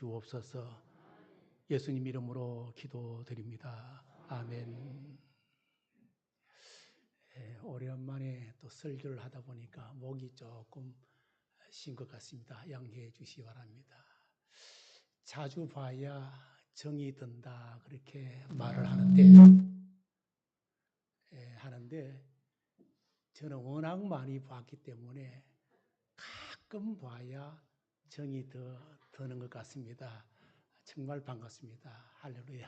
주옵소서. 예수님 이름으로 기도드립니다. 아멘. 오랜만에 또 설교를 하다 보니까 목이 조금 쉰 것 같습니다. 양해해 주시기 바랍니다. 자주 봐야 정이 든다 그렇게 말을 하는데 저는 워낙 많이 봤기 때문에 가끔 봐야 정이 더 드는 것 같습니다. 정말 반갑습니다. 할렐루야.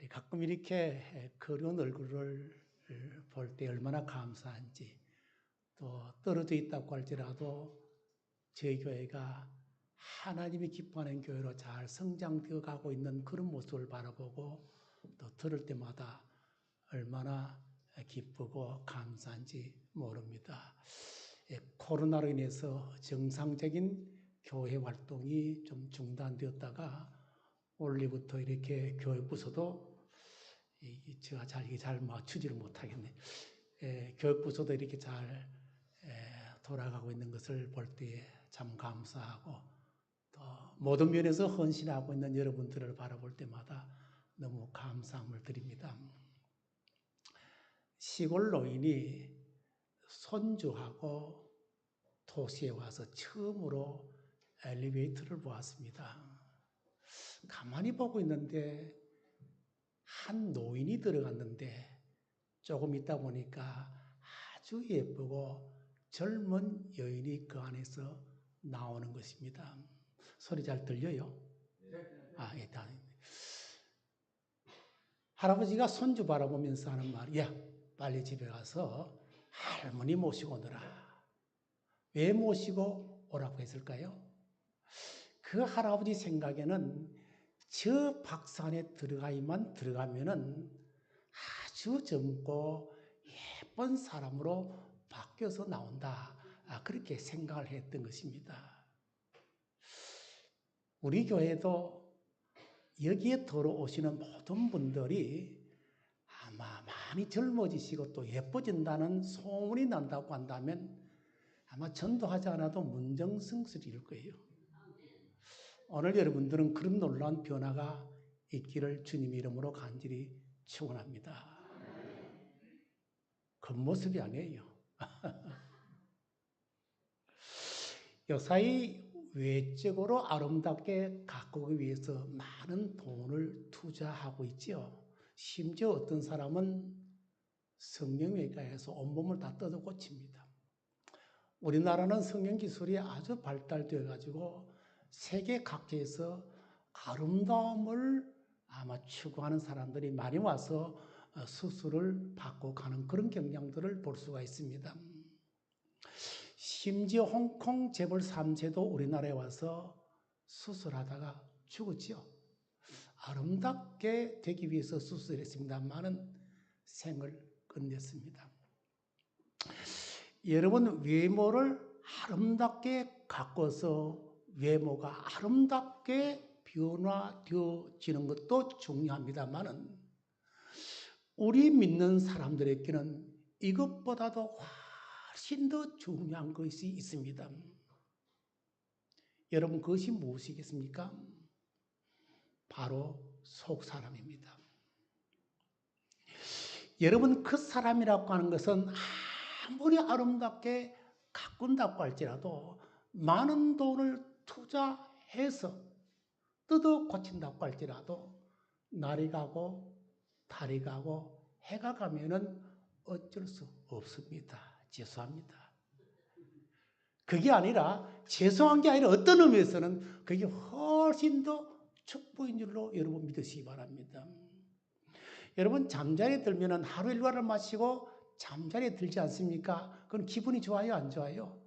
가끔 이렇게 그런 얼굴을 볼 때 얼마나 감사한지, 또 떨어져 있다고 할지라도 저희 교회가 하나님이 기뻐하는 교회로 잘 성장되어 가고 있는 그런 모습을 바라보고 또 들을 때마다 얼마나 기쁘고 감사한지 모릅니다. 코로나로 인해서 정상적인 교회 활동이 좀 중단되었다가 올해부터 이렇게 교육부서도 제가 잘 맞추지를 못하겠네. 교육부서도 이렇게 잘 돌아가고 있는 것을 볼 때 참 감사하고, 또 모든 면에서 헌신하고 있는 여러분들을 바라볼 때마다 너무 감사함을 드립니다. 시골 노인이 손주하고 도시에 와서 처음으로 엘리베이터를 보았습니다. 가만히 보고 있는데 한 노인이 들어갔는데 조금 있다 보니까 아주 예쁘고 젊은 여인이 그 안에서 나오는 것입니다. 소리 잘 들려요? 예, 다. 할아버지가 손주 바라보면서 하는 말이, 야, 빨리 집에 가서 할머니 모시고 오너라. 왜 모시고 오라고 했을까요? 그 할아버지 생각에는 저 박산에 들어가면은 아주 젊고 예쁜 사람으로 바뀌어서 나온다. 그렇게 생각을 했던 것입니다. 우리 교회도 여기에 들어오시는 모든 분들이 아마 많이 젊어지시고 또 예뻐진다는 소문이 난다고 한다면 아마 전도하지 않아도 문정승술일 거예요. 오늘 여러분들은 그런 놀라운 변화가 있기를 주님 이름으로 간절히 축원합니다. 겉모습이 아니에요. 요사이 외적으로 아름답게 가꾸기 위해서 많은 돈을 투자하고 있지요. 심지어 어떤 사람은 성형외과에서 온몸을 다 뜯어 고칩니다. 우리나라는 성형기술이 아주 발달되어 가지고 세계 각지에서 아름다움을 아마 추구하는 사람들이 많이 와서 수술을 받고 가는 그런 경향들을 볼 수가 있습니다. 심지어 홍콩 재벌 3세도 우리나라에 와서 수술하다가 죽었지요. 아름답게 되기 위해서 수술했습니다만은 생을 끝냈습니다. 여러분, 외모를 아름답게 가꿔서 외모가 아름답게 변화되어지는 것도 중요합니다만은 우리 믿는 사람들에게는 이것보다도 훨씬 더 중요한 것이 있습니다. 여러분, 그것이 무엇이겠습니까? 바로 속사람입니다. 여러분, 그 사람이라고 하는 것은 아무리 아름답게 가꾼다고 할지라도 많은 돈을 투자해서 뜯어 고친다고 할지라도 날이 가고 달이 가고 해가 가면은 어쩔 수 없습니다. 죄송합니다. 그게 아니라 죄송한 게 아니라 어떤 의미에서는 그게 훨씬 더 축복인 줄로 여러분 믿으시기 바랍니다. 여러분, 잠자리에 들면은 하루 일과를 마시고 잠자리에 들지 않습니까? 그건 기분이 좋아요, 안 좋아요?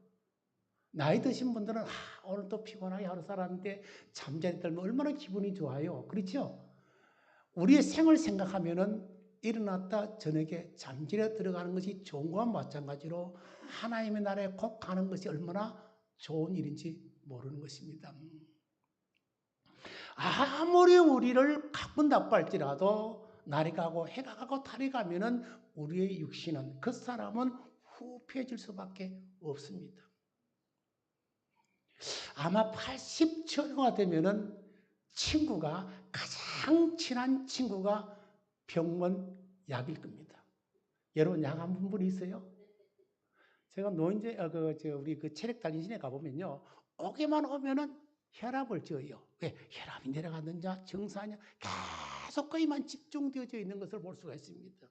나이 드신 분들은 오늘 또 피곤하게 하루 살았는데 잠자리에 들면 얼마나 기분이 좋아요. 그렇죠? 우리의 생을 생각하면은 일어났다 저녁에 잠자리에 들어가는 것이 좋은 것과 마찬가지로 하나님의 나라에 곧 가는 것이 얼마나 좋은 일인지 모르는 것입니다. 아무리 우리를 가꾼다고 할지라도 날이 가고 해가 가고 달이 가면은 우리의 육신은, 그 사람은 후패해질 수밖에 없습니다. 아마 80초가 되면은 친구가, 가장 친한 친구가 병원 약일 겁니다. 여러분 약 한 분 있어요? 제가 노인제, 우리 그 체력 단신에 가보면요. 오게만 오면은 혈압을 쪄요. 왜? 혈압이 내려갔느냐, 정상이냐, 계속 거기만 집중되어져 있는 것을 볼 수가 있습니다.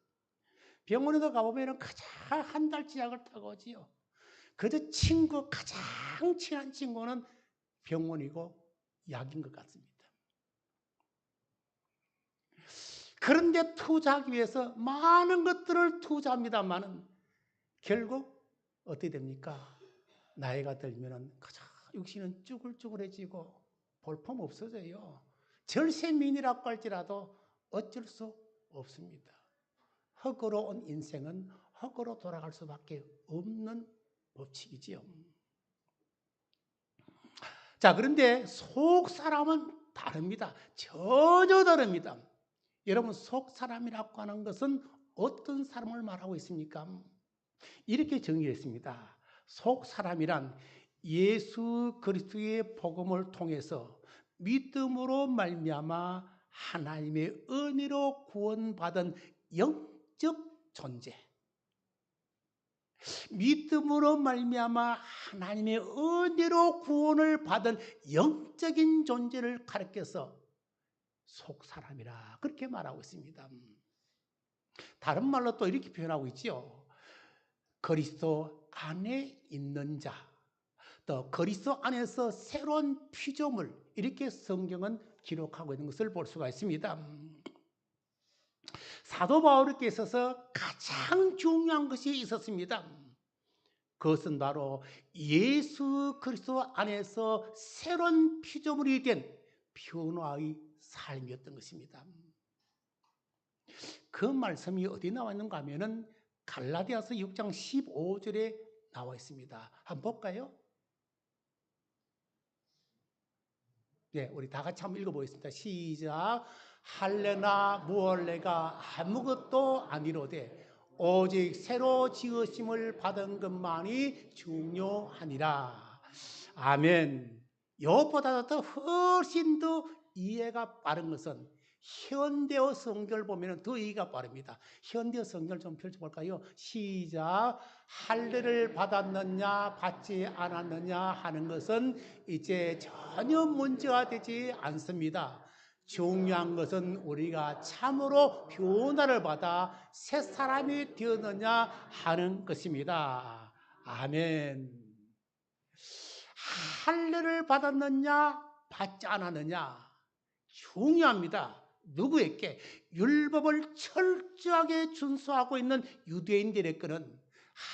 병원에도 가보면은 가장 한 달치 약을 타고 오지요. 그저 가장 친한 친구는 병원이고 약인 것 같습니다. 그런데 투자하기 위해서 많은 것들을 투자합니다만은 결국 어떻게 됩니까? 나이가 들면은 그저 육신은 쭈글쭈글해지고 볼품 없어져요. 절세미인이라고 할지라도 어쩔 수 없습니다. 흙으로 온 인생은 흙으로 돌아갈 수밖에 없는 법칙이지요. 자, 그런데 속 사람은 다릅니다. 전혀 다릅니다. 여러분, 속 사람이라고 하는 것은 어떤 사람을 말하고 있습니까? 이렇게 정의했습니다. 속 사람이란 예수 그리스도의 복음을 통해서 믿음으로 말미암아 하나님의 은혜로 구원받은 영적 존재. 믿음으로 말미암아 하나님의 은혜로 구원을 받은 영적인 존재를 가리켜서 속 사람이라 그렇게 말하고 있습니다. 다른 말로 또 이렇게 표현하고 있지요. 그리스도 안에 있는 자, 또 그리스도 안에서 새로운 피조물, 이렇게 성경은 기록하고 있는 것을 볼 수가 있습니다. 사도 바울에게 있어서 가장 중요한 것이 있었습니다. 그것은 바로 예수 그리스도 안에서 새로운 피조물이 된 변화의 삶이었던 것입니다. 그 말씀이 어디 나와 있는가 하면은 갈라디아서 6장 15절에 나와 있습니다. 한번 볼까요? 네, 우리 다 같이 한번 읽어보겠습니다. 시작. 할례나 무할례가 아무것도 아니로되 오직 새로 지으심을 받은 것만이 중요하니라. 아멘. 이것보다 더 훨씬 더 이해가 빠른 것은 현대어 성경을 보면 더 이해가 빠릅니다. 현대어 성경을 좀 펼쳐볼까요? 시작. 할례를 받았느냐 받지 않았느냐 하는 것은 이제 전혀 문제가 되지 않습니다. 중요한 것은 우리가 참으로 변화를 받아 새 사람이 되었느냐 하는 것입니다. 아멘. 할례를 받았느냐 받지 않았느냐 중요합니다. 누구에게? 율법을 철저하게 준수하고 있는 유대인들의 거는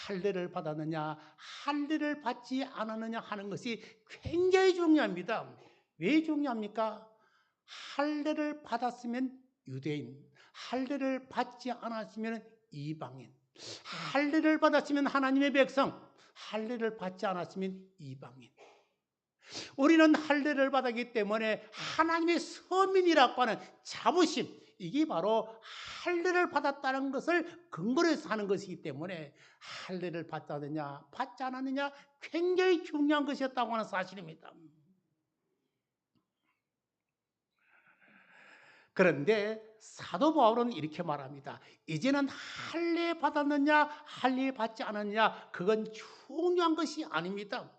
할례를 받았느냐 할례를 받지 않았느냐 하는 것이 굉장히 중요합니다. 왜 중요합니까? 할례를 받았으면 유대인, 할례를 받지 않았으면 이방인, 할례를 받았으면 하나님의 백성, 할례를 받지 않았으면 이방인. 우리는 할례를 받았기 때문에 하나님의 서민이라고 하는 자부심, 이게 바로 할례를 받았다는 것을 근거로 해서 하는 것이기 때문에 할례를 받았느냐 받지 않았느냐 굉장히 중요한 것이었다고 하는 사실입니다. 그런데 사도 바울은 이렇게 말합니다. 이제는 할례 받았느냐 할례 받지 않았느냐 그건 중요한 것이 아닙니다.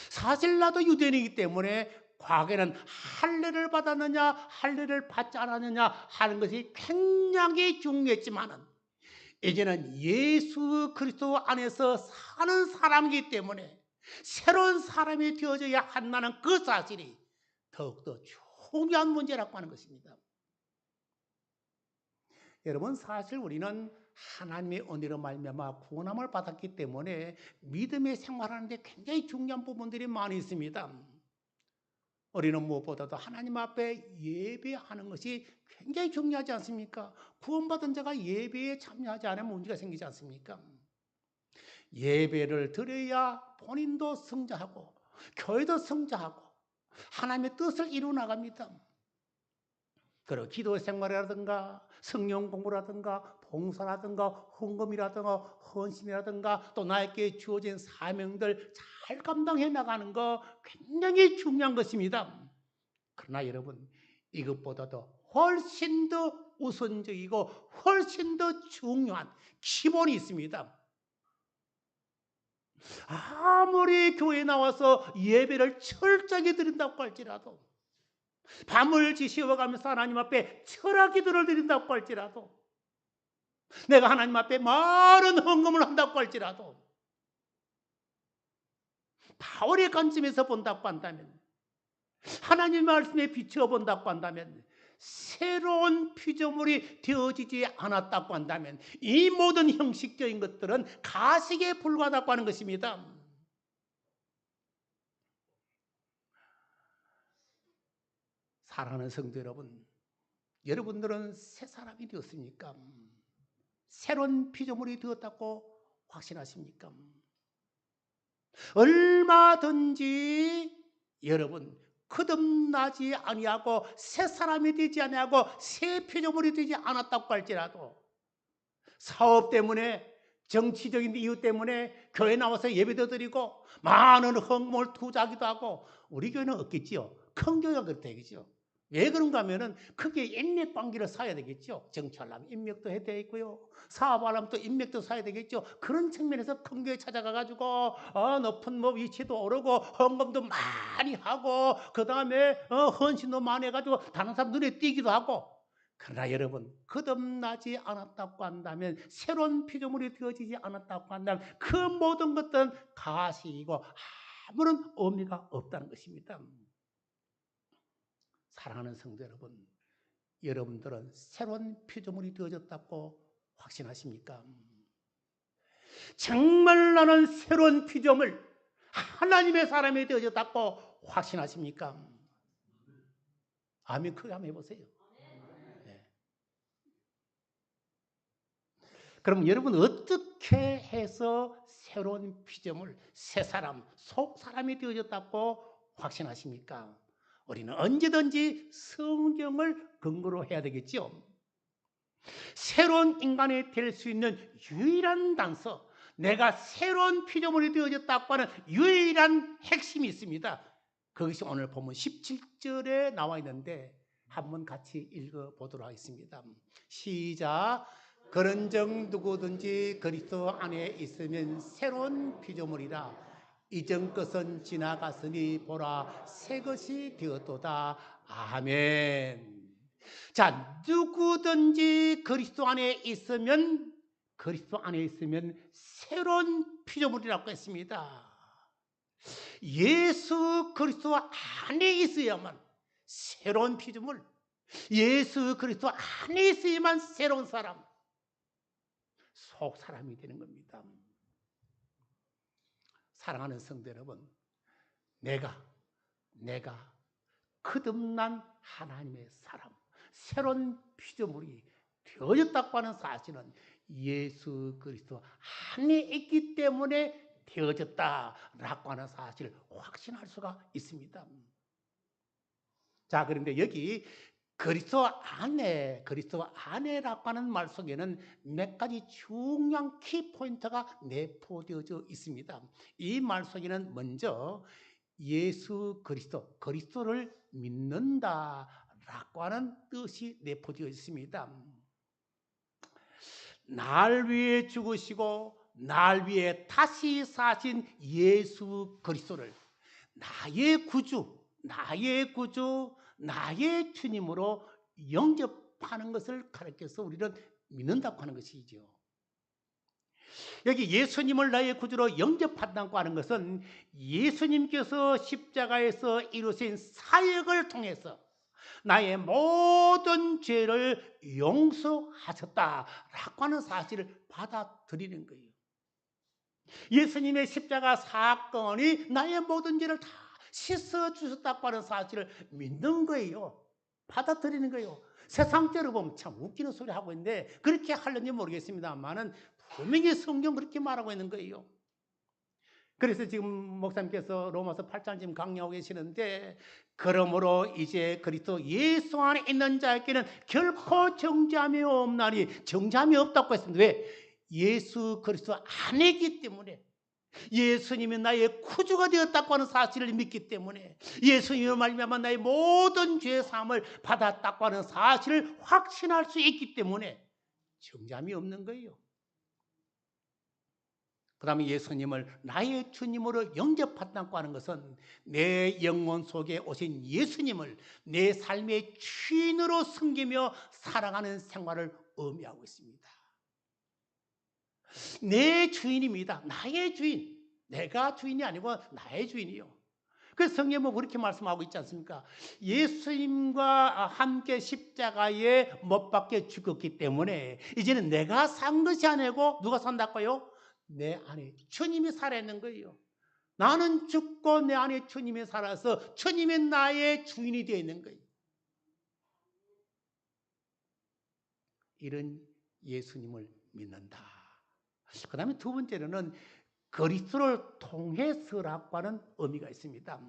사실 나도 유대인이기 때문에 과거에는 할례를 받았느냐 할례를 받지 않았느냐 하는 것이 굉장히 중요했지만은 이제는 예수 그리스도 안에서 사는 사람이기 때문에 새로운 사람이 되어져야 한다는 그 사실이 더욱더 중요한 문제라고 하는 것입니다. 여러분, 사실 우리는 하나님의 은혜로 말미암아 구원함을 받았기 때문에 믿음의 생활하는데 굉장히 중요한 부분들이 많이 있습니다. 우리는 무엇보다도 하나님 앞에 예배하는 것이 굉장히 중요하지 않습니까? 구원받은 자가 예배에 참여하지 않으면 문제가 생기지 않습니까? 예배를 드려야 본인도 성장하고 교회도 성장하고 하나님의 뜻을 이루어 나갑니다. 그리고 기도 생활이라든가 성령 공부라든가 봉사라든가 헌금이라든가 헌신이라든가 또 나에게 주어진 사명들 잘 감당해 나가는 거 굉장히 중요한 것입니다. 그러나 여러분, 이것보다도 훨씬 더 우선적이고 훨씬 더 중요한 기본이 있습니다. 아무리 교회에 나와서 예배를 철저하게 드린다고 할지라도, 밤을 지새워가면서 하나님 앞에 철학 기도를 드린다고 할지라도, 내가 하나님 앞에 많은 헌금을 한다고 할지라도, 바울의 관점에서 본다고 한다면, 하나님의 말씀에 비추어 본다고 한다면, 새로운 피조물이 되어지지 않았다고 한다면 이 모든 형식적인 것들은 가식에 불과하다고 하는 것입니다. 사랑하는 성도 여러분, 여러분들은 새 사람이 되었습니까? 새로운 피조물이 되었다고 확신하십니까? 얼마든지 여러분 거듭나지 아니하고 새 사람이 되지 아니하고 새 피조물이 되지 않았다고 할지라도, 사업 때문에, 정치적인 이유 때문에 교회 나와서 예배도 드리고 많은 헌금을 투자하기도 하고, 우리 교회는 없겠지요. 큰 교회가 그렇다겠죠. 왜 그런가 하면은 크게 인맥 관계를 쌓아야 되겠죠. 정치하려면 인맥도 해야 되겠고요. 사업하려면 또 인맥도 쌓아야 되겠죠. 그런 측면에서 큰 교회 찾아가가지고 높은 위치도 오르고 헌금도 많이 하고 그 다음에 헌신도 많이 해가지고 다른 사람 눈에 띄기도 하고. 그러나 여러분, 거듭나지 않았다고 한다면, 새로운 피조물이 되어지지 않았다고 한다면 그 모든 것들은 가식이고 아무런 의미가 없다는 것입니다. 사랑하는 성도 여러분, 여러분들은 새로운 피조물이 되어졌다고 확신하십니까? 정말 나는 새로운 피조물, 하나님의 사람이 되어졌다고 확신하십니까? 아멘. 크게 한번 해보세요. 네. 그럼 여러분 어떻게 해서 새로운 피조물, 새 사람, 속 사람이 되어졌다고 확신하십니까? 우리는 언제든지 성경을 근거로 해야 되겠죠. 새로운 인간이 될 수 있는 유일한 단서, 내가 새로운 피조물이 되어졌다고 하는 유일한 핵심이 있습니다. 그것이 오늘 본문 17절에 나와 있는데 한번 같이 읽어보도록 하겠습니다. 시작. 그런즉 누구든지 그리스도 안에 있으면 새로운 피조물이라. 이전 것은 지나갔으니 보라 새 것이 되었도다. 아멘. 자, 누구든지 그리스도 안에 있으면 새로운 피조물이라고 했습니다. 예수 그리스도 안에 있어야만 새로운 피조물, 예수 그리스도 안에 있어야만 새로운 사람, 속 사람이 되는 겁니다. 사랑하는 성도 여러분, 내가 거듭난 하나님의 사람, 새로운 피조물이 되어졌다고 하는 사실은 예수 그리스도 안에 있기 때문에 되어졌다라고 하는 사실을 확신할 수가 있습니다. 자, 그런데 여기 그리스도 안에라고 하는 말 속에는 몇 가지 중요한 키포인트가 내포되어져 있습니다. 이 말 속에는 먼저 예수 그리스도를 믿는다라고 하는 뜻이 내포되어 있습니다. 날 위해 죽으시고 날 위해 다시 사신 예수 그리스도를 나의 구주, 나의 주님으로 영접하는 것을 가르쳐서 우리는 믿는다고 하는 것이죠. 여기 예수님을 나의 구주로 영접한다고 하는 것은 예수님께서 십자가에서 이루신 사역을 통해서 나의 모든 죄를 용서하셨다라고 하는 사실을 받아들이는 거예요. 예수님의 십자가 사건이 나의 모든 죄를 다 씻어주셨다고 하는 사실을 믿는 거예요. 받아들이는 거예요. 세상적으로 보면 참 웃기는 소리 하고 있는데 그렇게 하려는지 모르겠습니다만은 분명히 성경 그렇게 말하고 있는 거예요. 그래서 지금 목사님께서 로마서 8장 지금 강의하고 계시는데, 그러므로 이제 그리스도 예수 안에 있는 자에게는 결코 정죄함이 없나니, 정죄함이 없다고 했습니다. 왜? 예수 그리스도 안이기 때문에, 예수님이 나의 구주가 되었다고 하는 사실을 믿기 때문에, 예수님의 말미암아 나의 모든 죄 사함을 받았다고 하는 사실을 확신할 수 있기 때문에 정죄함이 없는 거예요. 그 다음에 예수님을 나의 주님으로 영접한다고 하는 것은 내 영혼 속에 오신 예수님을 내 삶의 주인으로 섬기며 살아가는 생활을 의미하고 있습니다. 내 주인입니다. 나의 주인. 내가 주인이 아니고 나의 주인이요. 그래서 성경은 그렇게 말씀하고 있지 않습니까? 예수님과 함께 십자가에 못 박혀 죽었기 때문에 이제는 내가 산 것이 아니고 누가 산다고요? 내 안에 주님이 살아있는 거예요. 나는 죽고 내 안에 주님이 살아서 주님이 나의 주인이 되어 있는 거예요. 이런 예수님을 믿는다. 그 다음에 두 번째로는 그리스도를 통해서라고 하는 의미가 있습니다.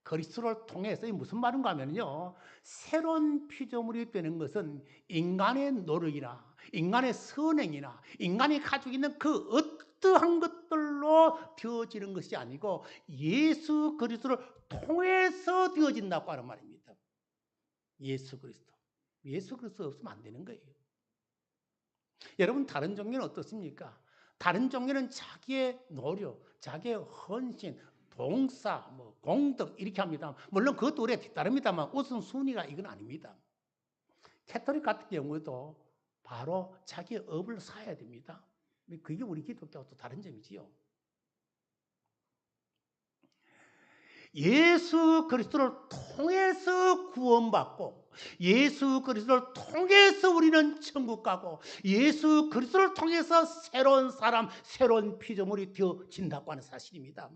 그리스도를 통해서 무슨 말인가 하면요, 새로운 피조물이 되는 것은 인간의 노력이나 인간의 선행이나 인간이 가지고 있는 그 어떠한 것들로 되어지는 것이 아니고 예수 그리스도를 통해서 되어진다고 하는 말입니다. 예수 그리스도. 예수 그리스도 없으면 안 되는 거예요. 여러분, 다른 종교는 어떻습니까? 다른 종교는 자기의 노력, 자기의 헌신, 봉사, 공덕 이렇게 합니다. 물론 그것도 우리가 뒤따릅니다만 우선순위가 이건 아닙니다. 캐톨릭 같은 경우도 바로 자기의 업을 사야 됩니다. 그게 우리 기독교와 또 다른 점이지요. 예수 그리스도를 통해서 구원받고 예수 그리스도를 통해서 우리는 천국 가고 예수 그리스도를 통해서 새로운 사람, 새로운 피조물이 되어진다고 하는 사실입니다.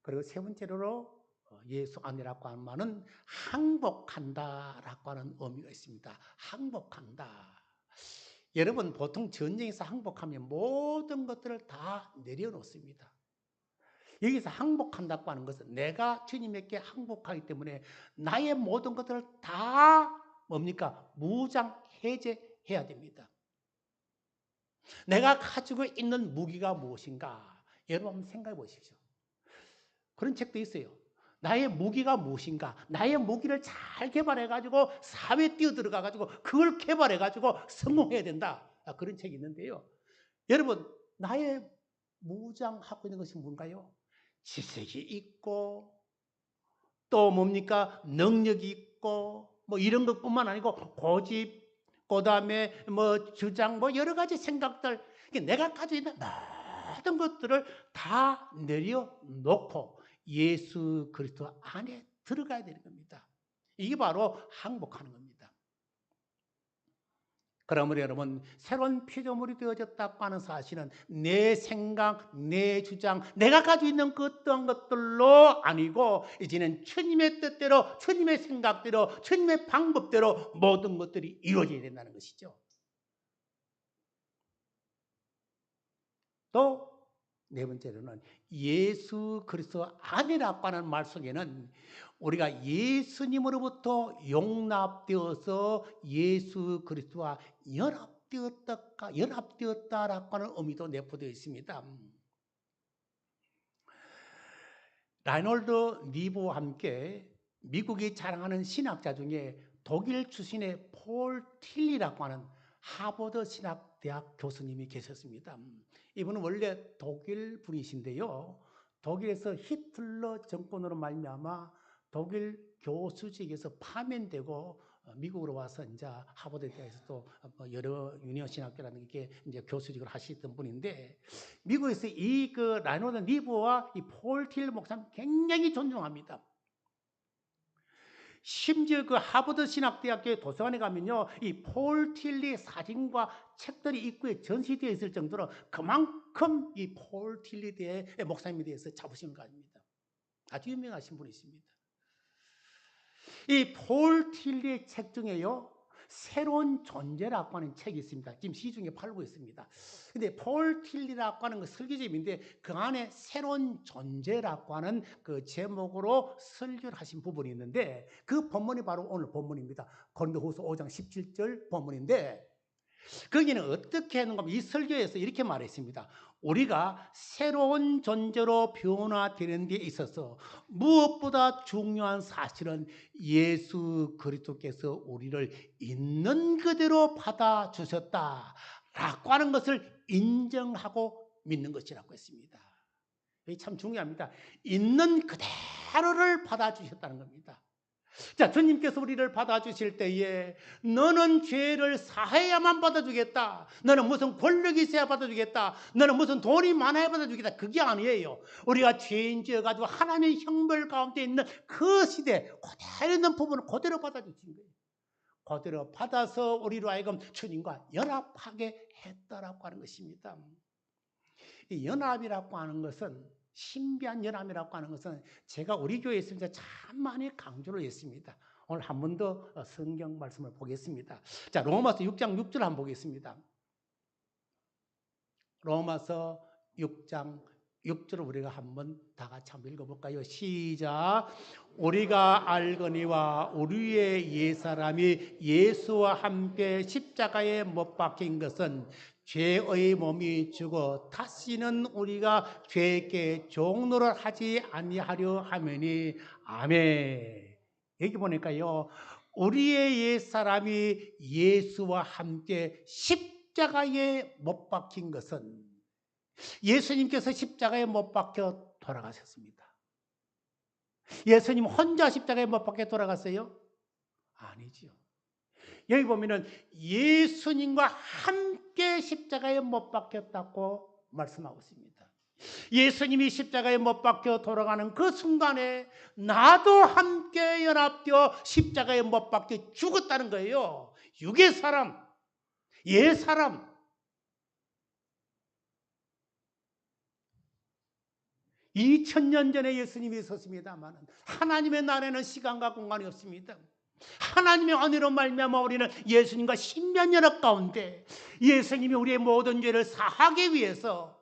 그리고 세 번째로 예수 안이라고 하는 말은 항복한다라고 하는 의미가 있습니다. 항복한다. 여러분, 보통 전쟁에서 항복하면 모든 것들을 다 내려놓습니다. 여기서 항복한다고 하는 것은 내가 주님에게 항복하기 때문에 나의 모든 것들을 다 뭡니까? 무장 해제해야 됩니다. 내가 가지고 있는 무기가 무엇인가? 여러분 한번 생각해 보십시오. 그런 책도 있어요. 나의 무기가 무엇인가? 나의 무기를 잘 개발해가지고 사회에 뛰어들어가가지고 그걸 개발해가지고 성공해야 된다. 그런 책이 있는데요. 여러분, 나의 무장하고 있는 것이 뭔가요? 지식이 있고 또 뭡니까? 능력이 있고 이런 것뿐만 아니고 고집, 그다음에 주장, 여러 가지 생각들, 내가 가지고 있는 모든 것들을 다 내려놓고 예수 그리스도 안에 들어가야 되는 겁니다. 이게 바로 항복하는 겁니다. 그러므로 여러분, 새로운 피조물이 되어졌다고 하는 사실은 내 생각, 내 주장, 내가 가지고 있는 그 어떤 것들로 아니고 이제는 주님의 뜻대로, 주님의 생각대로, 주님의 방법대로 모든 것들이 이루어져야 된다는 것이죠. 또 네 번째로는 예수 그리스도 안이라고 하는 말 속에는 우리가 예수님으로부터 용납되어서 예수 그리스도와 연합되었다라고 하는 의미도 내포되어 있습니다. 라이놀드 니보와 함께 미국이 자랑하는 신학자 중에 독일 출신의 폴 틸리라고 하는 하버드 신학대학 교수님이 계셨습니다. 이분은 원래 독일 분이신데요. 독일에서 히틀러 정권으로 말미암아 독일 교수직에서 파면되고 미국으로 와서 이제 하버드 대학에서 또 여러 유니언 신학교라는 게 이제 교수직을 하시던 분인데, 미국에서 이 라이노드 니보와 이 폴 틸 목사님 굉장히 존중합니다. 심지어 그 하버드 신학대학교의 도서관에 가면요, 이 폴 틸리 사진과 책들이 입구에 전시되어 있을 정도로 그만큼 이 폴 틸리 목사님에 대해서 자부심을 가집니다. 아주 유명하신 분이십니다. 이 폴 틸리의 책 중에요, 새로운 존재라고 하는 책이 있습니다. 지금 시중에 팔고 있습니다. 근데 폴 틸리라고 하는 그 설교집인데 그 안에 새로운 존재라고 하는 그 제목으로 설교를 하신 부분이 있는데 그 본문이 바로 오늘 본문입니다. 고린도후서 5장 17절 본문인데 거기는 어떻게 하는가 하면 이 설교에서 이렇게 말했습니다. 우리가 새로운 존재로 변화되는 데 있어서 무엇보다 중요한 사실은 예수 그리스도께서 우리를 있는 그대로 받아주셨다라고 하는 것을 인정하고 믿는 것이라고 했습니다. 이게 참 중요합니다. 있는 그대로를 받아주셨다는 겁니다. 자, 주님께서 우리를 받아주실 때에 너는 죄를 사해야만 받아주겠다. 너는 무슨 권력이 있어야 받아주겠다. 너는 무슨 돈이 많아야 받아주겠다. 그게 아니에요. 우리가 죄인지어가지고 하나님의 형벌 가운데 있는 그 시대 그대로 있는 부분을 그대로 받아주신 거예요. 그대로 받아서 우리로 하여금 주님과 연합하게 했다라고 하는 것입니다. 이 연합이라고 하는 것은 신비한 연합이라고 하는 것은 제가 우리 교회에 있을 때 참 많이 강조를 했습니다. 오늘 한 번 더 성경 말씀을 보겠습니다. 자, 로마서 6장 6절 한번 보겠습니다. 로마서 6장 6절을 우리가 한번 다 같이 한번 읽어볼까요? 시작. 우리가 알거니와 우리의 옛사람이 예수와 함께 십자가에 못 박힌 것은 죄의 몸이 죽어 다시는 우리가 죄께 종노를 하지 아니하려 하매니 아멘. 여기 보니까요, 우리의 옛사람이 예수와 함께 십자가에 못 박힌 것은 예수님께서 십자가에 못 박혀 돌아가셨습니다. 예수님 혼자 십자가에 못 박혀 돌아갔어요? 아니지요. 여기 보면은 예수님과 함께 십자가에 못 박혔다고 말씀하고 있습니다. 예수님이 십자가에 못 박혀 돌아가는 그 순간에 나도 함께 연합되어 십자가에 못 박혀 죽었다는 거예요. 육의 사람, 옛 사람. 2000년 전에 예수님이 있었습니다만 하나님의 나라에는 시간과 공간이 없습니다. 하나님의 은혜로 말미암아 우리는 예수님과 신변연합 가운데 예수님이 우리의 모든 죄를 사하기 위해서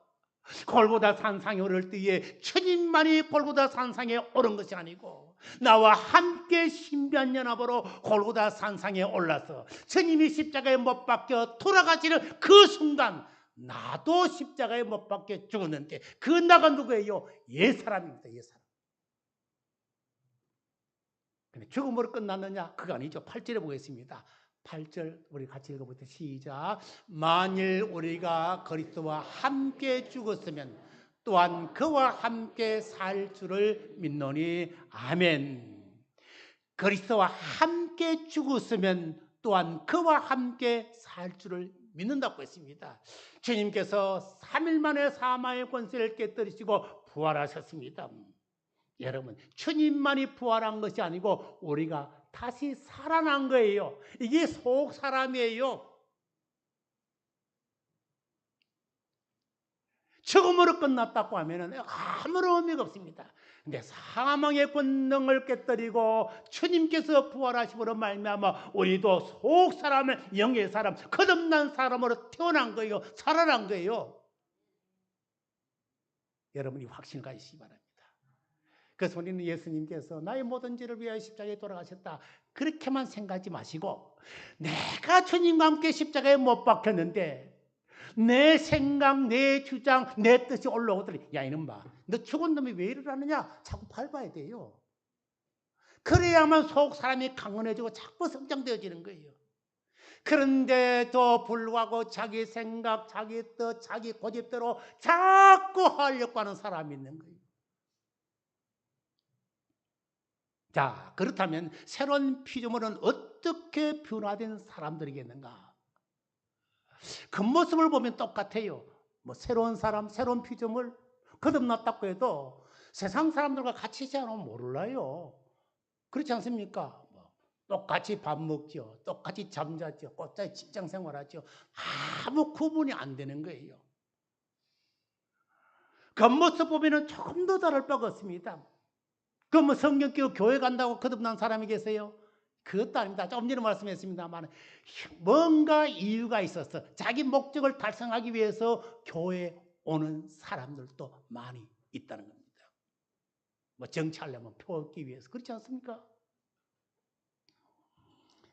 골고다 산상에 오를 때에 주님만이 골고다 산상에 오른 것이 아니고 나와 함께 신변연합으로 골고다 산상에 올라서 주님이 십자가에 못 박혀 돌아가시는 그 순간 나도 십자가에 못 박혀 죽었는데 그 나가 누구예요? 옛사람입니다. 옛사람. 근데 죽음으로 끝났느냐? 그거 아니죠. 8절에 보겠습니다. 8절 우리 같이 읽어보세요. 시작. 만일 우리가 그리스도와 함께 죽었으면 또한 그와 함께 살 줄을 믿노니 아멘. 그리스도와 함께 죽었으면 또한 그와 함께 살 줄을 믿는다고 했습니다. 주님께서 3일 만에 사망의 권세를 깨뜨리시고 부활하셨습니다. 여러분, 주님만이 부활한 것이 아니고 우리가 다시 살아난 거예요. 이게 속 사람이에요. 죽음으로 끝났다고 하면 아무런 의미가 없습니다. 근데 사망의 권능을 깨뜨리고 주님께서 부활하심으로 말미암아 우리도 속 사람을 영의 사람, 거듭난 사람으로 태어난 거예요. 살아난 거예요. 여러분이 확신을 가지시기 바랍니다. 그래서 우리는 예수님께서 나의 모든 죄를 위하여 십자가에 돌아가셨다. 그렇게만 생각하지 마시고 내가 주님과 함께 십자가에 못 박혔는데 내 생각, 내 주장, 내 뜻이 올라오더니 야 이놈아 너 죽은 놈이 왜 이러느냐 자꾸 밟아야 돼요. 그래야만 속 사람이 강건해지고 자꾸 성장되어지는 거예요. 그런데도 불구하고 자기 생각, 자기 뜻, 자기 고집대로 자꾸 하려고 하는 사람이 있는 거예요. 자, 그렇다면 새로운 피조물은 어떻게 변화된 사람들이겠는가? 겉모습을 보면 똑같아요. 뭐 새로운 사람, 새로운 피조물 거듭났다고 해도 세상 사람들과 같이 있지 않으면 몰라요. 그렇지 않습니까? 똑같이 밥 먹죠. 똑같이 잠자죠. 똑같이 직장 생활하죠. 아무 구분이 안 되는 거예요. 겉모습 보면 조금 더 다를 바가 없습니다. 그럼 성경 끼고 교회 간다고 거듭난 사람이 계세요? 그것도 아닙니다. 조금 전에 말씀했습니다만 뭔가 이유가 있어서 자기 목적을 달성하기 위해서 교회에 오는 사람들도 많이 있다는 겁니다. 뭐 정치하려면 표 얻기 위해서 그렇지 않습니까?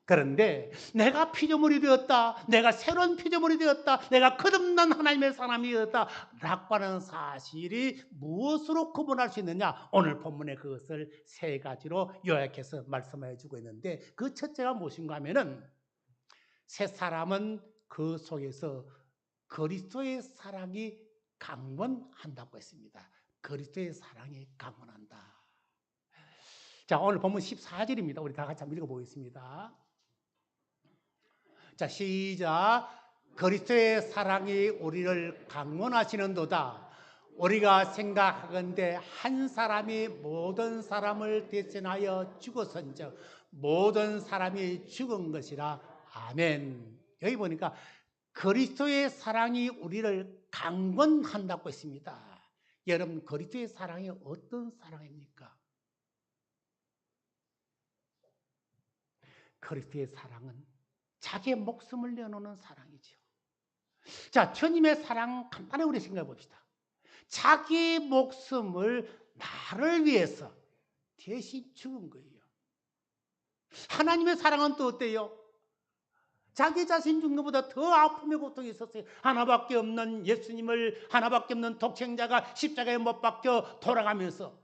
그런데 내가 피조물이 되었다, 내가 새로운 피조물이 되었다, 내가 거듭난 하나님의 사람이 되었다 라고 하는 사실이 무엇으로 구분할 수 있느냐? 오늘 본문에 그것을 세 가지로 요약해서 말씀해 주고 있는데, 그 첫째가 무엇인가 하면은 새 사람은 그 속에서 그리스도의 사랑이 강건한다고 했습니다. 그리스도의 사랑이 강건한다. 자, 오늘 본문 14절입니다. 우리 다 같이 한번 읽어보겠습니다. 자, 시작. 그리스도의 사랑이 우리를 강건하시는도다. 우리가 생각하건대 한 사람이 모든 사람을 대신하여 죽었은즉 모든 사람이 죽은 것이라. 아멘. 여기 보니까 그리스도의 사랑이 우리를 강건한다고 했습니다. 여러분, 그리스도의 사랑이 어떤 사랑입니까? 그리스도의 사랑은 자기의 목숨을 내놓는 사랑이죠. 자, 주님의 사랑 간단히 우리 생각해 봅시다. 자기 목숨을 나를 위해서 대신 죽은 거예요. 하나님의 사랑은 또 어때요? 자기 자신 죽는 것보다 더 아픔의 고통이 있었어요. 하나밖에 없는 예수님을, 하나밖에 없는 독생자가 십자가에 못 박혀 돌아가면서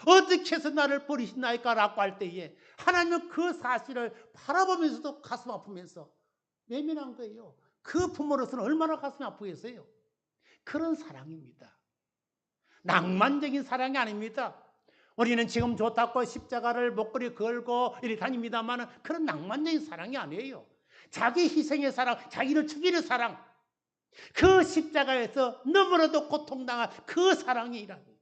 어떻게 해서 나를 버리시나이까 라고 할 때에 하나님은 그 사실을 바라보면서도 가슴 아프면서 외면한 거예요. 그 부모로서는 얼마나 가슴이 아프겠어요. 그런 사랑입니다. 낭만적인 사랑이 아닙니다. 우리는 지금 좋다고 십자가를 목걸이 걸고 이리 다닙니다만 그런 낭만적인 사랑이 아니에요. 자기 희생의 사랑, 자기를 죽이는 사랑, 그 십자가에서 너무나도 고통당한 그 사랑이라는 거예요.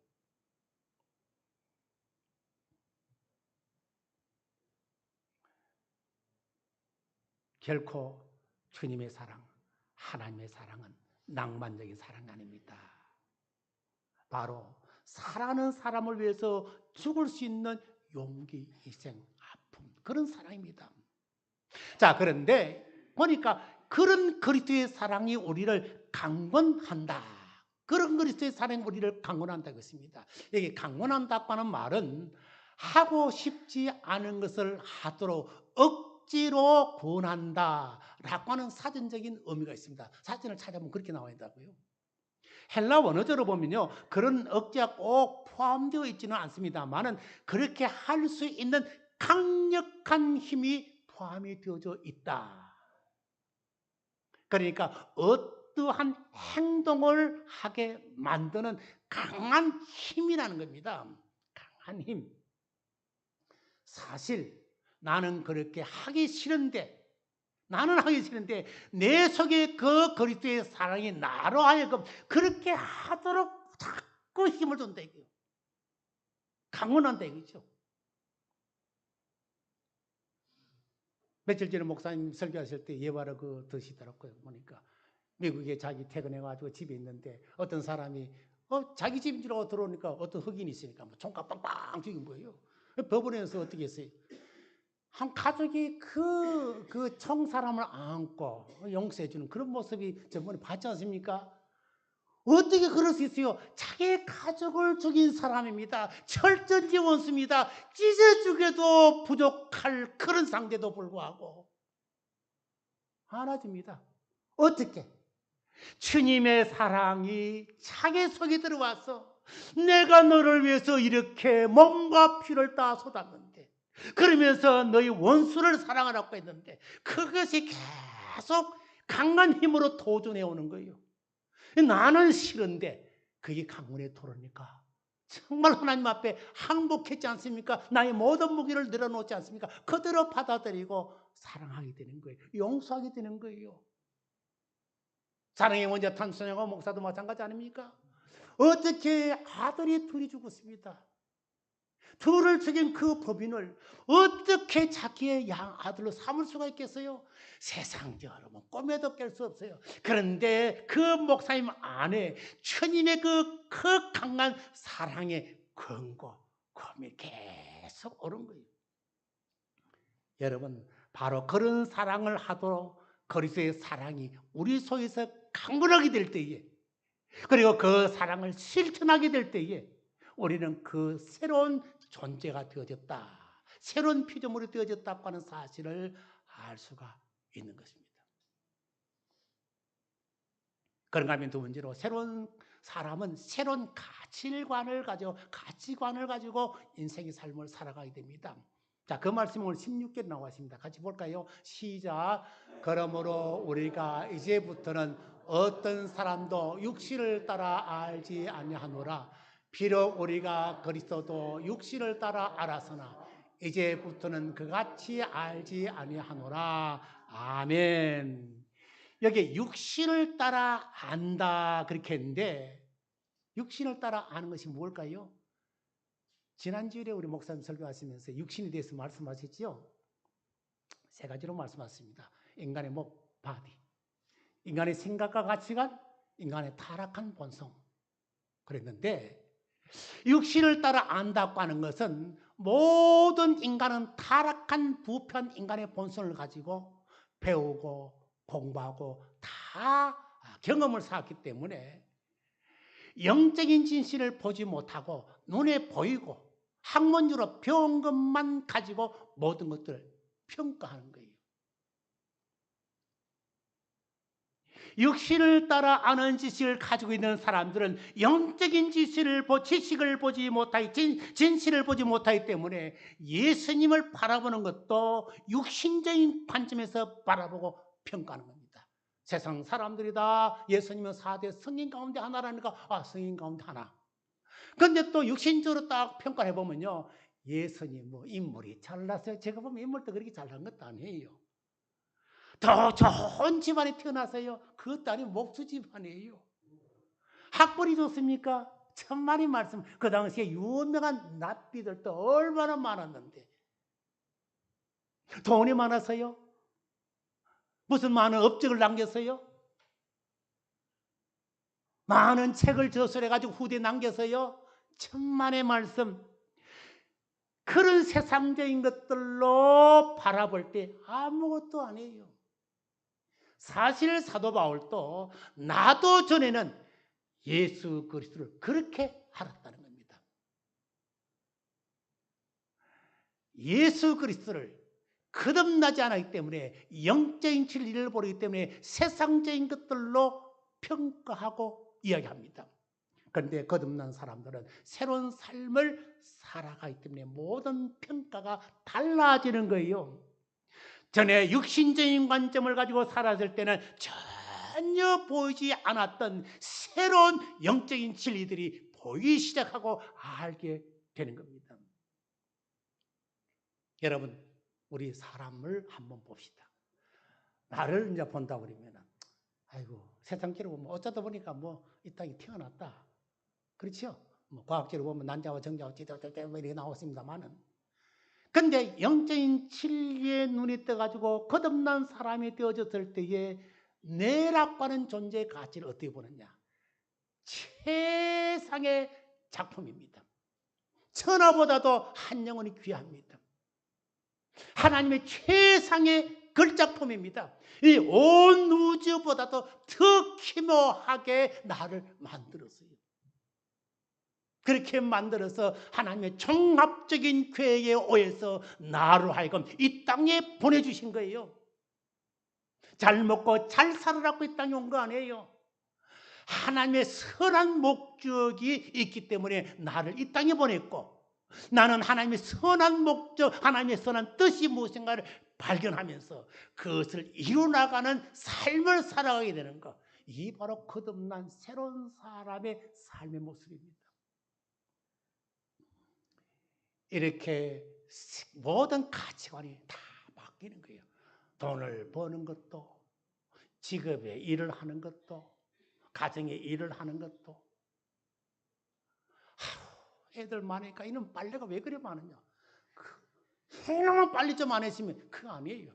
결코 주님의 사랑, 하나님의 사랑은 낭만적인 사랑이 아닙니다. 바로 사랑하는 사람을 위해서 죽을 수 있는 용기, 희생, 아픔, 그런 사랑입니다. 자, 그런데 보니까 그런 그리스도의 사랑이 우리를 강건한다. 그런 그리스도의 사랑이 우리를 강건한다고 했습니다. 여기 강건한다고 하는 말은 하고 싶지 않은 것을 하도록 억지로 권한다라고 하는 사전적인 의미가 있습니다. 사전을 찾아보면 그렇게 나와 있다고요. 헬라 원어적으로 보면요, 그런 억지가 꼭 포함되어 있지는 않습니다만은 그렇게 할 수 있는 강력한 힘이 포함이 되어져 있다. 그러니까 어떠한 행동을 하게 만드는 강한 힘이라는 겁니다. 강한 힘. 사실 나는 그렇게 하기 싫은데, 내 속에 그 그리스도의 사랑이 나로 하여금 그렇게 하도록 자꾸 힘을 준다 이거예요. 강건한다 이거죠. 며칠 전에 목사님 설교하실 때 예화를 드시더라고요. 보니까 미국에 자기 퇴근해가지고 집에 있는데 어떤 사람이 자기 집인 줄 알고 들어오니까 어떤 흑인이 있으니까 뭐 총각 빵빵 죽인 거예요. 법원에서 어떻게 했어요? 한 가족이 그 청사람을 안고 용서해주는 그런 모습이 저번에 봤지 않습니까? 어떻게 그럴 수 있어요? 자기 가족을 죽인 사람입니다. 철저히 원수입니다. 찢어 죽여도 부족할 그런 상대도 불구하고 안아줍니다. 어떻게? 주님의 사랑이 자기 속에 들어와서 내가 너를 위해서 이렇게 몸과 피를 다 쏟았는데, 그러면서 너희 원수를 사랑하라고 했는데 그것이 계속 강한 힘으로 도전해 오는 거예요. 나는 싫은데 그게 강문에 돌으니까 정말 하나님 앞에 항복했지 않습니까? 나의 모든 무기를 늘어놓지 않습니까? 그대로 받아들이고 사랑하게 되는 거예요. 용서하게 되는 거예요. 사랑의 원자 탄소녀가 목사도 마찬가지 아닙니까? 어떻게 아들이 둘이 죽었습니다. 둘을 죽인 그 법인을 어떻게 자기의 양 아들로 삼을 수가 있겠어요? 세상 여러분 꿈에도 깰 수 없어요. 그런데 그 목사님 안에 주님의 그 강한 사랑의 권고, 검이 계속 오른 거예요. 여러분, 바로 그런 사랑을 하도록 그리스도의 사랑이 우리 속에서 강건하게 될 때에, 그리고 그 사랑을 실천하게 될 때에 우리는 그 새로운 존재가 되어졌다, 새로운 피조물이 되어졌다고 하는 사실을 알 수가 있는 것입니다. 그런가 하면 두 번째로, 새로운 사람은 새로운 가치관을 가지고 인생의 삶을 살아가게 됩니다. 자, 그 말씀이 오늘 16절 나와 있습니다. 같이 볼까요? 시작. 그러므로 우리가 이제부터는 어떤 사람도 육신을 따라 알지 아니하노라. 비록 우리가 그리스도도 육신을 따라 알았으나 이제부터는 그같이 알지 아니하노라. 아멘. 여기 육신을 따라 안다 그렇게 했는데, 육신을 따라 아는 것이 뭘까요? 지난주에 우리 목사님 설교하시면서 육신에 대해서 말씀하셨죠? 세 가지로 말씀하셨습니다. 인간의 목, 바디, 인간의 생각과 가치관, 인간의 타락한 본성. 그랬는데 육신을 따라 안다고 하는 것은 모든 인간은 타락한 부편 인간의 본성을 가지고 배우고 공부하고 다 경험을 쌓았기 때문에 영적인 진실을 보지 못하고 눈에 보이고 학문적으로 배운 것만 가지고 모든 것들을 평가하는 거예요. 육신을 따라 아는 지식을 가지고 있는 사람들은 영적인 지식을 보지 못하기, 진실을 보지 못하기 때문에 예수님을 바라보는 것도 육신적인 관점에서 바라보고 평가하는 겁니다. 세상 사람들이 다 예수님은 4대 성인 가운데 하나라니까, 성인 가운데 하나. 그런데 또 육신적으로 딱 평가해 보면요, 예수님 뭐 인물이 잘났어요. 제가 보면 인물도 그렇게 잘난 것도 아니에요. 더 좋은 집안에 태어나서요, 그것도 아니고 목수 집안이에요. 학벌이 좋습니까? 천만의 말씀. 그 당시에 유명한 납비들도 얼마나 많았는데, 돈이 많아서요? 무슨 많은 업적을 남겼어요? 많은 책을 저술해가지고 후대에 남겨서요? 천만의 말씀. 그런 세상적인 것들로 바라볼 때 아무것도 아니에요. 사실 사도 바울도 나도 전에는 예수 그리스도를 그렇게 알았다는 겁니다. 예수 그리스도를 거듭나지 않았기 때문에, 영적인 진리를 모르기 때문에 세상적인 것들로 평가하고 이야기합니다. 그런데 거듭난 사람들은 새로운 삶을 살아가기 때문에 모든 평가가 달라지는 거예요. 전에 육신적인 관점을 가지고 살았을 때는 전혀 보이지 않았던 새로운 영적인 진리들이 보이기 시작하고 알게 되는 겁니다. 여러분, 우리 사람을 한번 봅시다. 나를 이제 본다 그러면, 아이고, 세상적으로 보면 어쩌다 보니까 뭐 이 땅에 태어났다. 그렇죠? 뭐 과학적으로 보면 난자와 정자와 지도자 뭐 이렇게 나왔습니다만은, 근데 영적인 진리의 눈이 떠가지고 거듭난 사람이 되어졌을 때에 내라고 하는 존재의 가치를 어떻게 보느냐? 최상의 작품입니다. 천하보다도 한 영혼이 귀합니다. 하나님의 최상의 걸작품입니다. 이 온 우주보다도 더 키모하게 나를 만들었어요. 그렇게 만들어서 하나님의 종합적인 계획에 의해서 나로 하여금 이 땅에 보내주신 거예요. 잘 먹고 잘 살으라고 이 땅에 온 거 아니에요. 하나님의 선한 목적이 있기 때문에 나를 이 땅에 보냈고, 나는 하나님의 선한 목적, 하나님의 선한 뜻이 무엇인가를 발견하면서 그것을 이루나가는 삶을 살아가게 되는 것. 이 바로 거듭난 새로운 사람의 삶의 모습입니다. 이렇게 모든 가치관이 다 바뀌는 거예요. 돈을 버는 것도, 직업에 일을 하는 것도, 가정에 일을 하는 것도. 애들 많으니까 이놈 빨래가 왜 그래 많으냐? 이놈은 빨래 좀 안 했으면 그거 아니에요.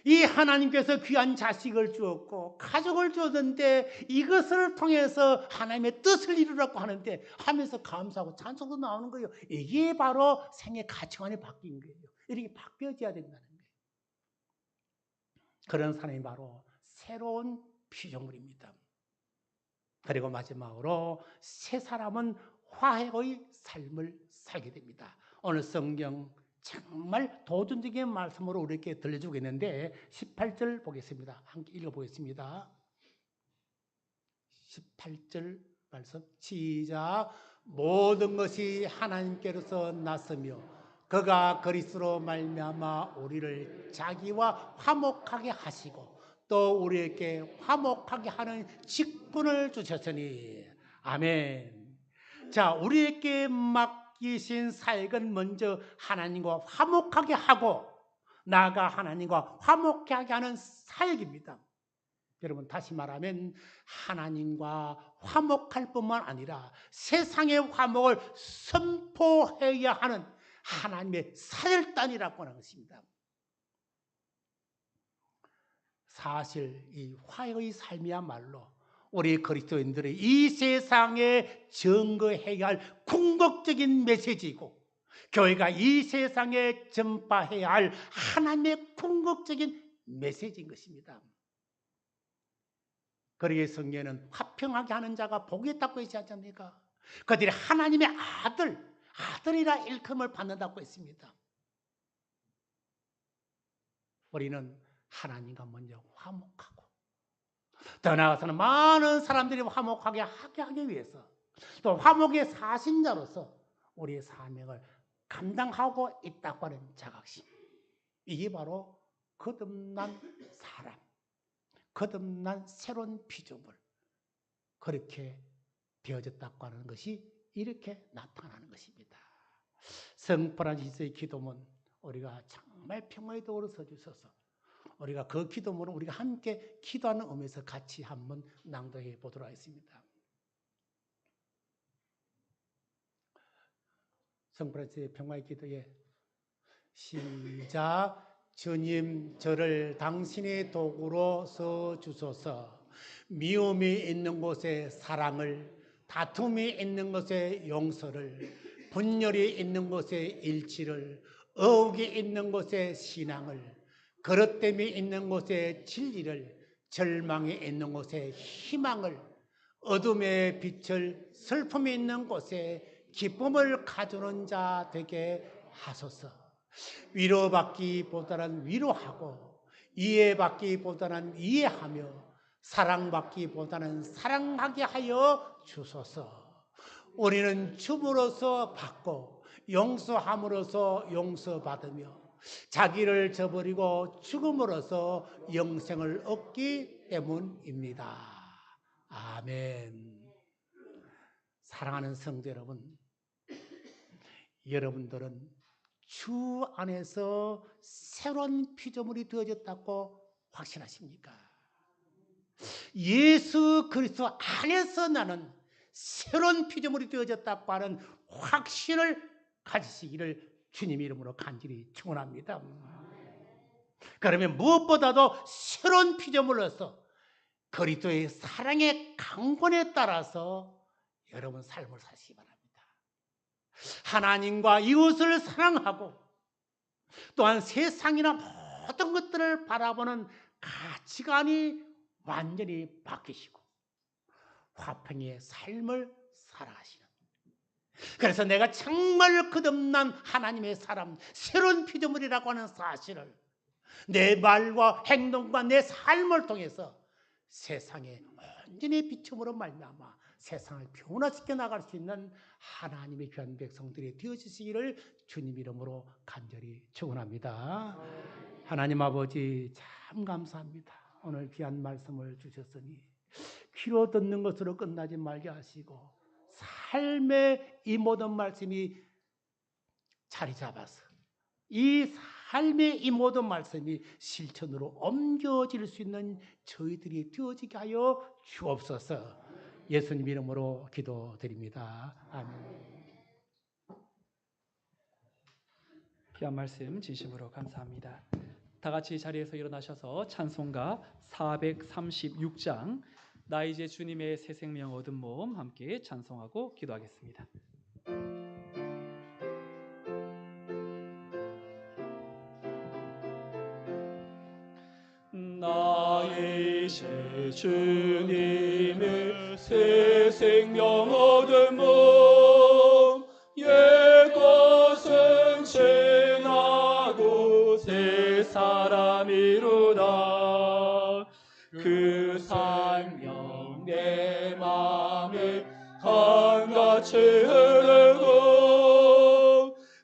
이 하나님께서 귀한 자식을 주었고 가족을 주었는데 이것을 통해서 하나님의 뜻을 이루라고 하는데 하면서 감사하고 찬송도 나오는 거예요. 이게 바로 생의 가치관이 바뀐 거예요. 이렇게 바뀌어져야 된다는 거예요. 그런 사람이 바로 새로운 피조물입니다. 그리고 마지막으로 새 사람은 화해의 삶을 살게 됩니다. 오늘 성경 정말 도전적인 말씀으로 우리에게 들려주고 있는데 18절 보겠습니다. 함께 읽어보겠습니다. 18절 말씀 시작. 모든 것이 하나님께로서 났으며 그가 그리스도로 말미암아 우리를 자기와 화목하게 하시고 또 우리에게 화목하게 하는 직분을 주셨으니 아멘. 자, 우리에게 맡기신 사역은 먼저 하나님과 화목하게 하고 나아가 하나님과 화목하게 하는 사역입니다. 여러분, 다시 말하면 하나님과 화목할 뿐만 아니라 세상의 화목을 선포해야 하는 하나님의 사절단이라고 하는 것입니다. 사실 이 화해의 삶이야말로 우리 그리스도인들이 이 세상에 증거해야 할 궁극적인 메시지이고 교회가 이 세상에 전파해야 할 하나님의 궁극적인 메시지인 것입니다. 그러기에 성경에는 화평하게 하는 자가 복이 있다고 했지 않습니까? 그들이 하나님의 아들이라 일컬음을 받는다고 했습니다. 우리는 하나님과 먼저 화목하고 더 나아가서는 많은 사람들이 화목하게 하기 위해서 또 화목의 사신자로서 우리의 사명을 감당하고 있다고 하는 자각심, 이게 바로 거듭난 사람, 거듭난 새로운 피조물, 그렇게 되어졌다고 하는 것이 이렇게 나타나는 것입니다. 성 프란시스의 기도문, 우리가 정말 평화의 도로 서주셔서 우리가 그 기도문을 우리가 함께 기도하는 의미에서 같이 한번 낭독해 보도록 하겠습니다. 성 프란시스의 평화의 기도에 시작. 주님, 저를 당신의 도구로 써주소서. 미움이 있는 곳에 사랑을, 다툼이 있는 곳에 용서를, 분열이 있는 곳에 일치를, 의혹이 있는 곳에 신앙을, 그릇됨이 있는 곳에 진리를, 절망이 있는 곳에 희망을, 어둠의 빛을, 슬픔이 있는 곳에 기쁨을 가져오는 자 되게 하소서. 위로받기보다는 위로하고 이해받기보다는 이해하며 사랑받기보다는 사랑하게 하여 주소서. 우리는 줌으로써 받고 용서함으로써 용서받으며 자기를 저버리고 죽음으로써 영생을 얻기 때문입니다. 아멘. 사랑하는 성도 여러분, 여러분들은 주 안에서 새로운 피조물이 되어졌다고 확신하십니까? 예수 그리스도 안에서 나는 새로운 피조물이 되어졌다고 하는 확신을 가지시기를 주님 이름으로 간절히 축원합니다. 그러면 무엇보다도 새로운 피조물로서 그리스도의 사랑의 강권에 따라서 여러분 삶을 사시기 바랍니다. 하나님과 이웃을 사랑하고 또한 세상이나 모든 것들을 바라보는 가치관이 완전히 바뀌시고 화평의 삶을 살아가시는, 그래서 내가 정말 거듭난 하나님의 사람, 새로운 피조물이라고 하는 사실을 내 말과 행동과 내 삶을 통해서 세상에 온전히 비춤으로 말미암아 세상을 변화시켜 나갈 수 있는 하나님의 귀한 백성들이 되어주시기를 주님 이름으로 간절히 축원합니다. 하나님 아버지 참 감사합니다. 오늘 귀한 말씀을 주셨으니 귀로 듣는 것으로 끝나지 말게 하시고 삶의 이 모든 말씀이 자리 잡아서 이 삶의 이 모든 말씀이 실천으로 옮겨질 수 있는 저희들이 되어지게 하여 주옵소서. 예수님 이름으로 기도드립니다. 아멘. 귀한 말씀 진심으로 감사합니다. 다 같이 자리에서 일어나셔서 찬송가 436장 나 이제 주님의 새 생명 얻은 몸 함께 찬송하고 기도하겠습니다. 이제 주님의 새 생명 얻은 몸 옛 것은 지나고 새 사람이로다. 그 생명 내 맘에 강같이 흐르고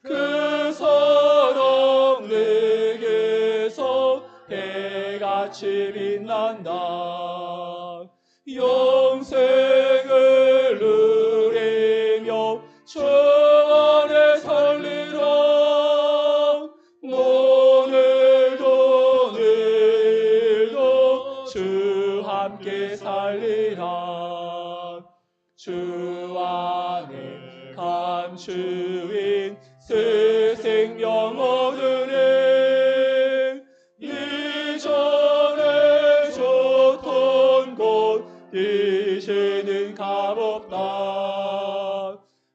그 사랑 내게서 해같이 빛난다. 영생을 누리며 주 안에 살리라. 오늘도 내일도 주 함께 살리라. 주 안에 감추인 새 생명 얻으니 이전에 좋던 곳 이제는 값없다.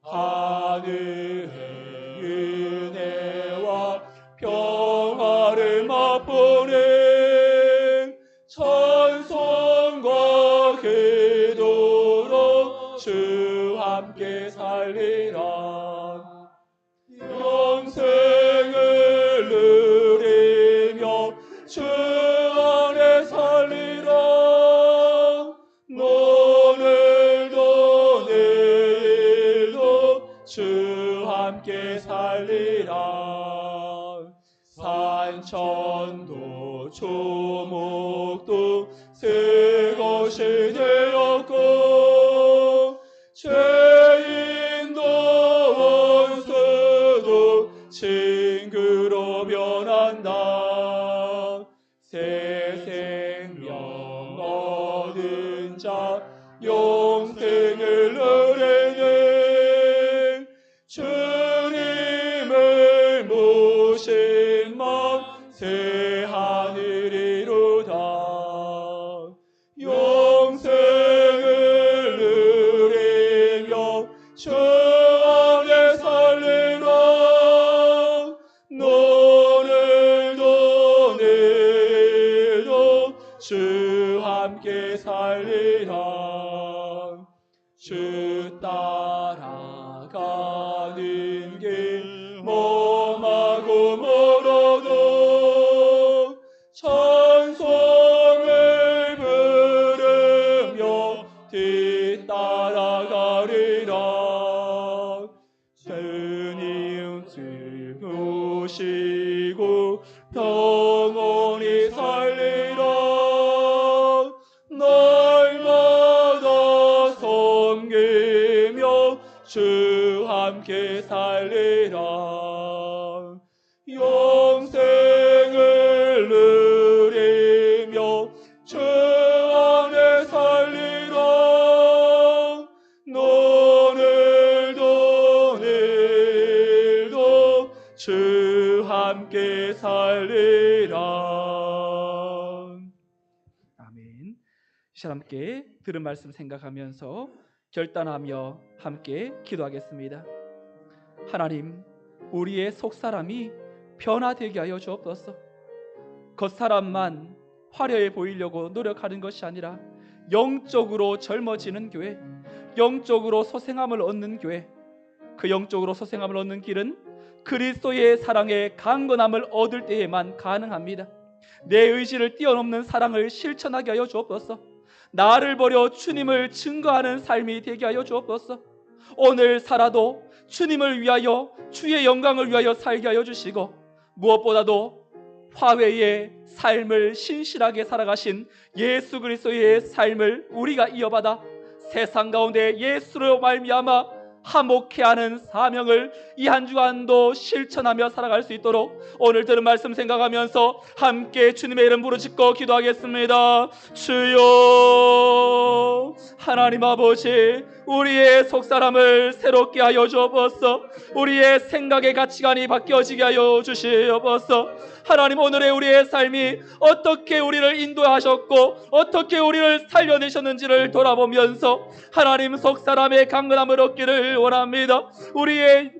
하늘의 은혜와 평화를 맛보니 찬송과 기도로 주 함께 살리라. 영생을 누리며 주 안에 살리라. 오늘도 내일도 주 함께 살리라. 산천도 조목도 새 것이 되었고 죄인도 원수도 친구로 변한다. 새 생명 얻은 자 영생을 누리니 주님을 모신 마음 새 하늘이로다. 영생을 누리며 주 안에 살리라. 오늘도 내일도 주 함께 살리라. 주 따라가는 길 험하고 멀어도 찬송을 부르며 뒤따라가리라. 주님 주 모시고 영원히 살리라. 날마다 섬기며 주 함께 살리라. 영생을 누리며 주 안에 살리라. 오늘도 내일도 주 함께 살리라. 아멘. 이 시간 함께 들은 말씀 생각하면서 결단하며 함께 기도하겠습니다. 하나님, 우리의 속사람이 변화되게 하여 주옵소서. 겉사람만 화려해 보이려고 노력하는 것이 아니라 영적으로 젊어지는 교회, 영적으로 소생함을 얻는 교회, 그 영적으로 소생함을 얻는 길은 그리스도의 사랑의 강건함을 얻을 때에만 가능합니다. 내 의지를 뛰어넘는 사랑을 실천하게 하여 주옵소서. 나를 버려 주님을 증거하는 삶이 되게 하여 주옵소서. 오늘 살아도 주님을 위하여 주의 영광을 위하여 살게 하여 주시고, 무엇보다도 화훼의 삶을 신실하게 살아가신 예수 그리스도의 삶을 우리가 이어받아 세상 가운데 예수로 말미암아 화목케 하는 사명을 이 한 주간도 실천하며 살아갈 수 있도록 오늘 들은 말씀 생각하면서 함께 주님의 이름 부르짖고 기도하겠습니다. 주여, 하나님 아버지, 우리의 속사람을 새롭게 하여 주옵소서. 우리의 생각의 가치관이 바뀌어지게 하여 주시옵소서. 하나님, 오늘의 우리의 삶이 어떻게 우리를 인도하셨고 어떻게 우리를 살려내셨는지를 돌아보면서 하나님 속사람의 강건함을 얻기를 원합니다. 우리의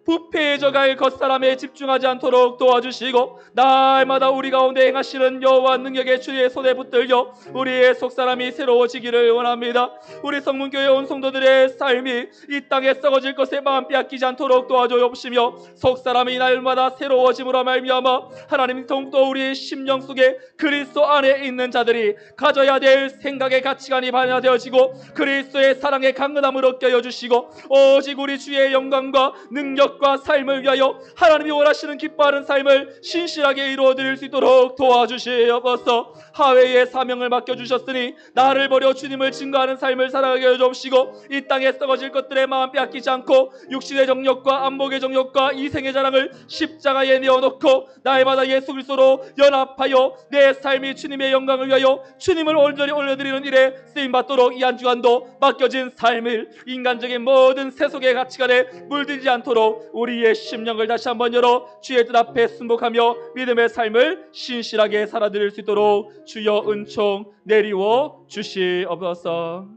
부패해져갈 겉사람에 집중하지 않도록 도와주시고 날마다 우리 가운데 행하시는 여호와 능력의 주의 손에 붙들려 우리의 속사람이 새로워지기를 원합니다. 우리 성문교회 온 성도들의 삶이 이 땅에 썩어질 것에 마음 빼앗기지 않도록 도와주옵시며 속사람이 날마다 새로워짐으로 말미암아 하나님 더욱더 우리의 심령 속에 그리스도 안에 있는 자들이 가져야 될 생각의 가치관이 반영되어지고 그리스도의 사랑의 강건함을 얻게 하여 주시고 오직 우리 주의 영광과 능력과 삶을 위하여 하나님이 원하시는 기뻐하는 삶을 신실하게 이루어드릴 수 있도록 도와주시옵소서. 하회의 사명을 맡겨주셨으니 나를 버려 주님을 증거하는 삶을 살아가게 해 주옵시고 이 땅에 썩어질 것들에 마음 빼앗기지 않고 육신의 정욕과 안목의 정욕과 이생의 자랑을 십자가에 내어놓고 날마다 예수 그리스도로 연합하여 내 삶이 주님의 영광을 위하여 주님을 온전히 올려드리는 일에 쓰임받도록 이 한 주간도 맡겨진 삶을 인간적인 모든 세속의 가치관에 물들지 않도록 우리의 심령을 다시 한번 열어 주의 뜻 앞에 순복하며 믿음의 삶을 신실하게 살아드릴 수 있도록 주여 은총 내리워 주시옵소서.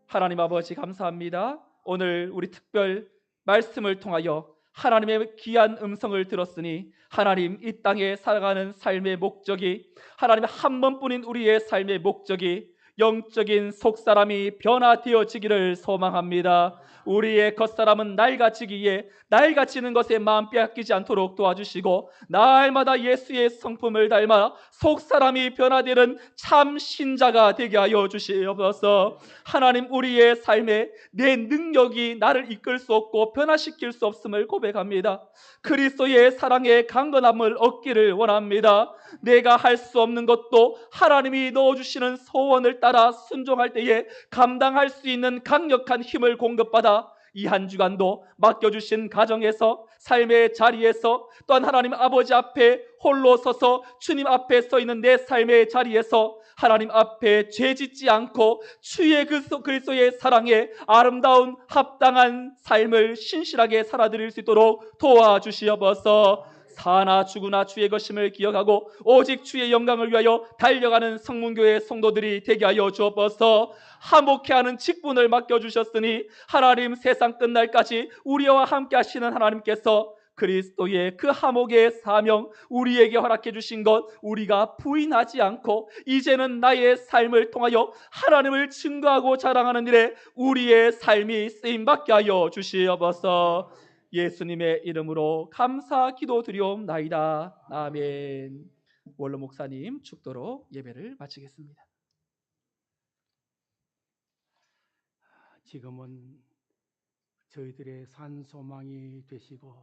하나님 아버지 감사합니다. 오늘 우리 특별 말씀을 통하여 하나님의 귀한 음성을 들었으니 하나님 이 땅에 살아가는 삶의 목적이 하나님 한 번뿐인 우리의 삶의 목적이 영적인 속사람이 변화되어지기를 소망합니다. 우리의 겉사람은 낡아지기에 낡아지는 것에 마음 빼앗기지 않도록 도와주시고 날마다 예수의 성품을 닮아 속사람이 변화되는 참 신자가 되게 하여 주시옵소서. 하나님 우리의 삶에 내 능력이 나를 이끌 수 없고 변화시킬 수 없음을 고백합니다. 그리스도의 사랑의 강건함을 얻기를 원합니다. 내가 할 수 없는 것도 하나님이 넣어주시는 소원을 따라 순종할 때에 감당할 수 있는 강력한 힘을 공급받아 이 한 주간도 맡겨주신 가정에서 삶의 자리에서 또한 하나님 아버지 앞에 홀로 서서 주님 앞에 서 있는 내 삶의 자리에서 하나님 앞에 죄짓지 않고 주의 그리스도의 사랑에 아름다운 합당한 삶을 신실하게 살아드릴 수 있도록 도와주시옵소서. 사나 죽으나 주의 것임을 기억하고 오직 주의 영광을 위하여 달려가는 성문교회 성도들이 되게 하여 주옵소서. 화목해하는 직분을 맡겨주셨으니 하나님 세상 끝날까지 우리와 함께 하시는 하나님께서 그리스도의 그 화목의 사명 우리에게 허락해 주신 것 우리가 부인하지 않고 이제는 나의 삶을 통하여 하나님을 증거하고 자랑하는 일에 우리의 삶이 쓰임받게 하여 주시옵소서. 예수님의 이름으로 감사 기도드리옵나이다. 아멘. 원로 목사님 축도로 예배를 마치겠습니다. 지금은 저희들의 산소망이 되시고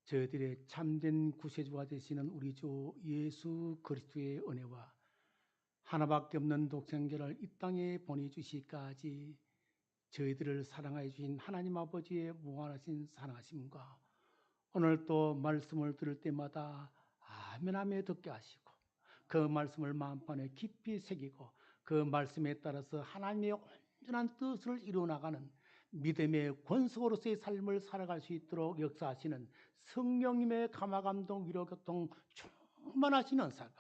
저희들의 참된 구세주가 되시는 우리 주 예수 그리스도의 은혜와 하나밖에 없는 독생자를 이 땅에 보내주시기까지 저희들을 사랑하여 주신 하나님 아버지의 무한하신 사랑하심과 오늘 또 말씀을 들을 때마다 아멘 아멘 듣게 하시고 그 말씀을 마음판에 깊이 새기고 그 말씀에 따라서 하나님의 온전한 뜻을 이루어나가는 믿음의 권속으로서의 삶을 살아갈 수 있도록 역사하시는 성령님의 감화감동 위로교통 충만하신 은사가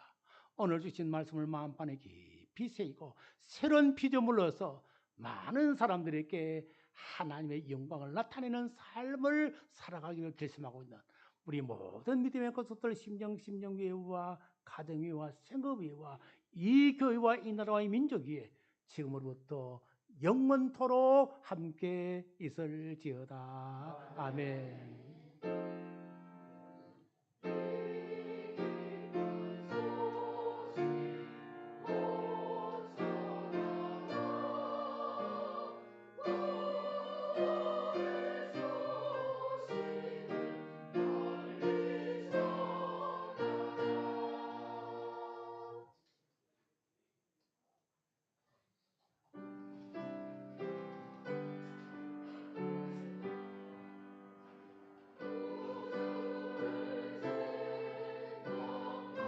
오늘 주신 말씀을 마음판에 깊이 새기고 새로운 피조물로 얻어서 많은 사람들에게 하나님의 영광을 나타내는 삶을 살아가기를 결심하고 있는 우리 모든 믿음의 것들 심령위와 가정위와 생업위와 이 교회와 이 나라와 이 민족 위에 지금으로부터 영원토록 함께 있을지어다. 아멘.